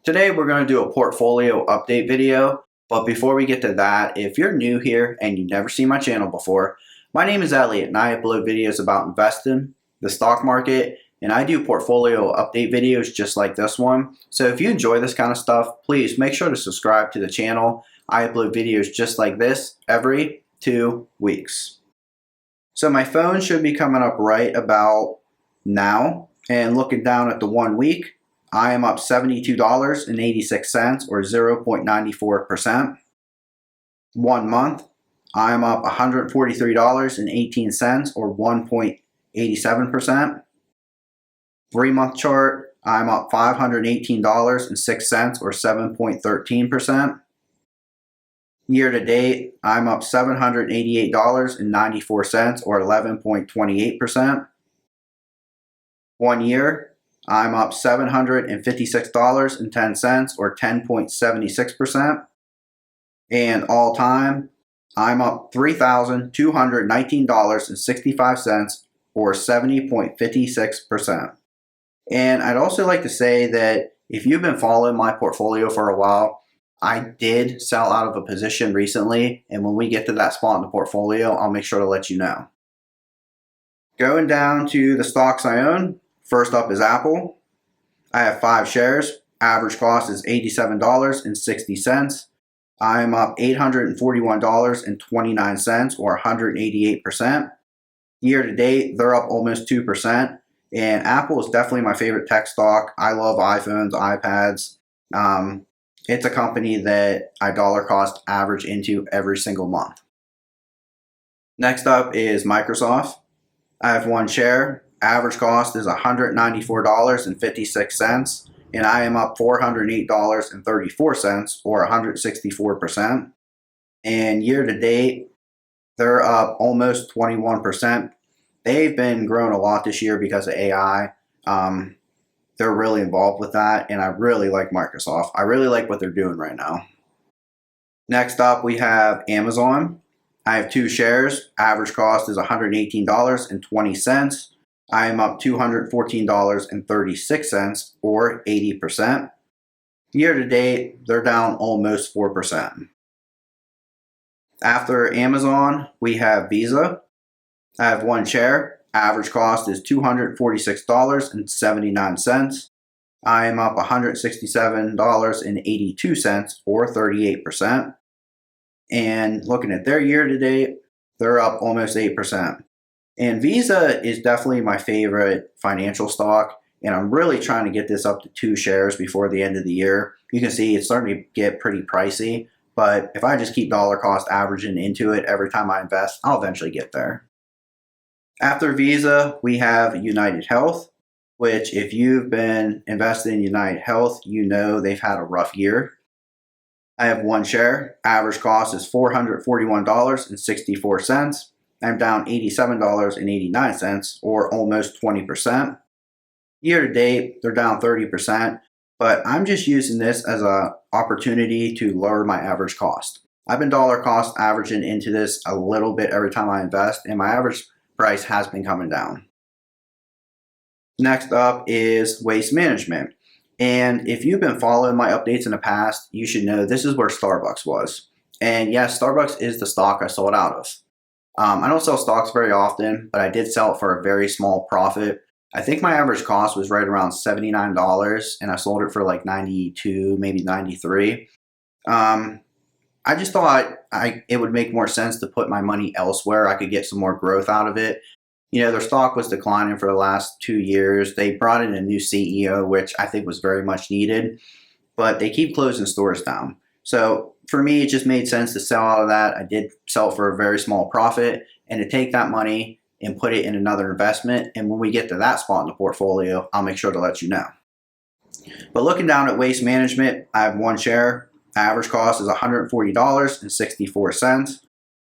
Today we're going to do a portfolio update video, but before we get to that, if you're new here and you've never seen my channel before, my name is Elliot and I upload videos about investing, the stock market, and I do portfolio update videos just like this one. So if you enjoy this kind of stuff, please make sure to subscribe to the channel. I upload videos just like this every 2 weeks. So my phone should be coming up right about now, and looking down at the 1 week, I am up $72.86 or 0.94%. 1 month, I am up $143.18 or 1.87%. 3 month chart, I'm up $518.06 or 7.13%. Year to date, I'm up $788.94 or 11.28%. 1 year, I'm up $756.10 or 10.76%. And all time, I'm up $3,219.65 or 70.56%. And I'd also like to say that if you've been following my portfolio for a while, I did sell out of a position recently, and when we get to that spot in the portfolio, I'll make sure to let you know. Going down to the stocks I own, first up is Apple. I have 5 shares. Average cost is $87.60. I'm up $841.29 or 188%. Year to date, they're up almost 2%. And Apple is definitely my favorite tech stock. I love iPhones, iPads. It's a company that I dollar cost average into every single month. Next up is Microsoft. I have 1 share. Average cost is $194.56, and I am up $408.34 or 164%. And year to date, they're up almost 21%. They've been growing a lot this year because of AI. They're really involved with that, and I really like Microsoft. I really like what they're doing right now. Next up, we have Amazon. I have 2 shares. Average cost is $118.20. I am up $214.36 or 80%. Year to date, they're down almost 4%. After Amazon, we have Visa. I have 1 share. Average cost is $246.79. I am up $167.82 or 38%. And looking at their year to date, they're up almost 8%. And Visa is definitely my favorite financial stock, and I'm really trying to get this up to 2 shares before the end of the year. You can see it's starting to get pretty pricey, but if I just keep dollar cost averaging into it every time I invest, I'll eventually get there. After Visa, we have United Health, which if you've been invested in United Health, you know they've had a rough year. I have 1 share. Average cost is $441.64. I'm down $87.89 or almost 20%. Year to date, they're down 30%, but I'm just using this as an opportunity to lower my average cost. I've been dollar cost averaging into this a little bit every time I invest, and my average price has been coming down. Next up is Waste Management. And if you've been following my updates in the past, you should know this is where Starbucks was. And yes, Starbucks is the stock I sold out of. I don't sell stocks very often, but I did sell it for a very small profit. I think my average cost was right around $79, and I sold it for like 92, maybe 93. I just thought it would make more sense to put my money elsewhere. I could get some more growth out of it. You know, their stock was declining for the last 2 years. They brought in a new CEO, which I think was very much needed, but they keep closing stores down. So for me, it just made sense to sell out of that. I did sell it for a very small profit, and to take that money and put it in another investment. And when we get to that spot in the portfolio, I'll make sure to let you know. But looking down at Waste Management, I have 1 share. Average cost is $140.64.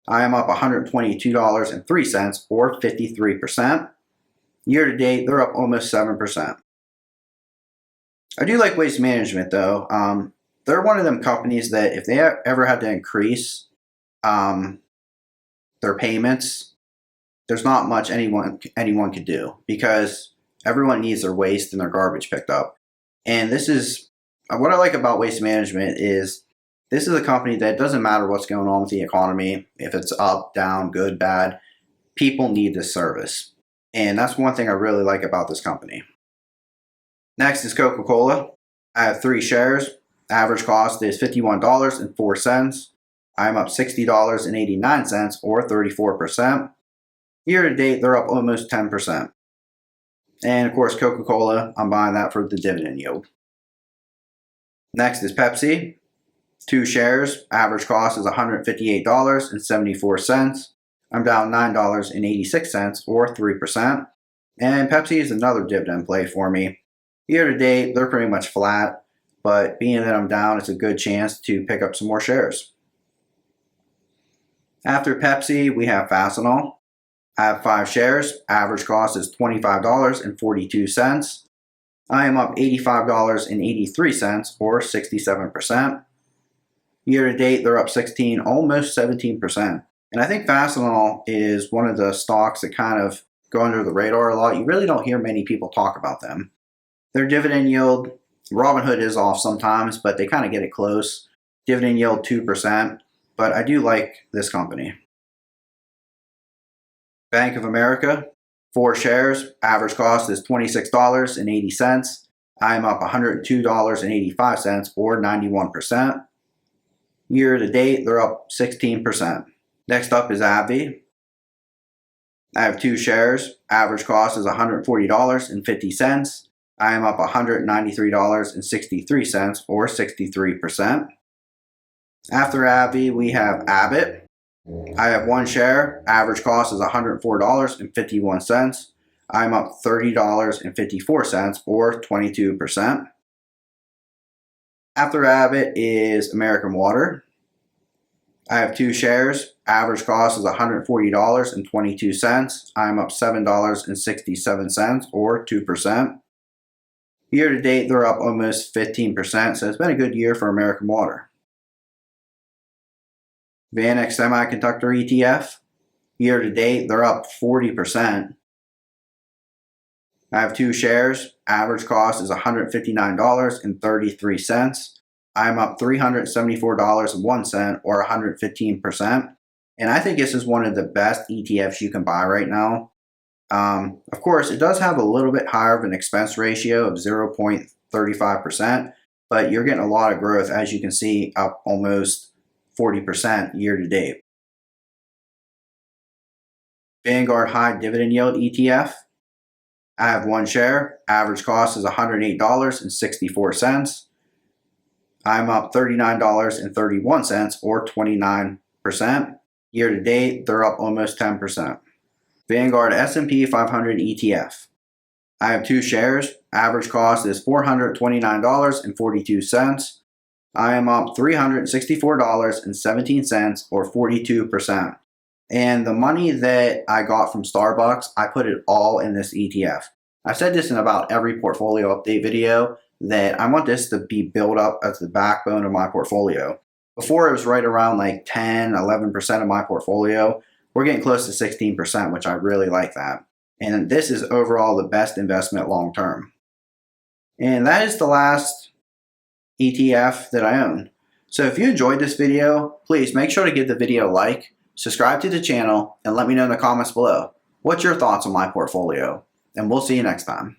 I am up $122.03 or 53%. Year to date, they're up almost 7%. I do like Waste Management though. They're one of them companies that if they ever had to increase their payments, there's not much anyone could do because everyone needs their waste and their garbage picked up. And this is What I like about Waste Management is this is a company that doesn't matter what's going on with the economy, if it's up, down, good, bad, people need this service. And that's one thing I really like about this company. Next is Coca-Cola. I have 3 shares. Average cost is $51.04. I'm up $60.89 or 34%. Year to date, they're up almost 10%. And of course, Coca-Cola, I'm buying that for the dividend yield. Next is Pepsi. 2 shares. Average cost is $158.74. I'm down $9.86 or 3%. And Pepsi is another dividend play for me. Year to date, they're pretty much flat, but being that I'm down, it's a good chance to pick up some more shares. After Pepsi, we have Fastenal. I have 5 shares. Average cost is $25.42. I am up $85.83 or 67%. Year to date, they're up 16, almost 17%. And I think Fastenal is one of the stocks that kind of go under the radar a lot. You really don't hear many people talk about them. Their dividend yield, Robinhood is off sometimes, but they kind of get it close. Dividend yield 2%, but I do like this company. Bank of America, 4 shares. Average cost is $26.80. I am up $102.85 or 91%. Year to date, they're up 16%. Next up is AbbVie. I have 2 shares. Average cost is $140.50. I am up $193.63 or 63%. After AbbVie, we have Abbott. I have 1 share. Average cost is $104.51. I'm up $30.54 or 22%. After Abbott is American Water. I have 2 shares. Average cost is $140.22. I'm up $7.67 or 2%. Year to date, they're up almost 15%, so it's been a good year for American Water. Vanex Semiconductor ETF. Year to date, they're up 40%. I have 2 shares. Average cost is $159.33. I'm up $374.01 or 115%. And I think this is one of the best ETFs you can buy right now. Of course, it does have a little bit higher of an expense ratio of 0.35%, but you're getting a lot of growth, as you can see, up almost 40% year to date. Vanguard High Dividend Yield ETF. I have 1 share. Average cost is $108.64. I'm up $39.31 or 29%. Year to date, they're up almost 10%. Vanguard S&P 500 ETF. I have 2 shares. Average cost is $429.42. I am up $364.17 or 42%. And the money that I got from Starbucks, I put it all in this ETF. I've said this in about every portfolio update video that I want this to be built up as the backbone of my portfolio. Before it was right around like 10, 11% of my portfolio. We're getting close to 16%, which I really like that. And this is overall the best investment long term. And that is the last ETF that I own. So if you enjoyed this video, please make sure to give the video a like, subscribe to the channel, and let me know in the comments below. What's your thoughts on my portfolio? And we'll see you next time.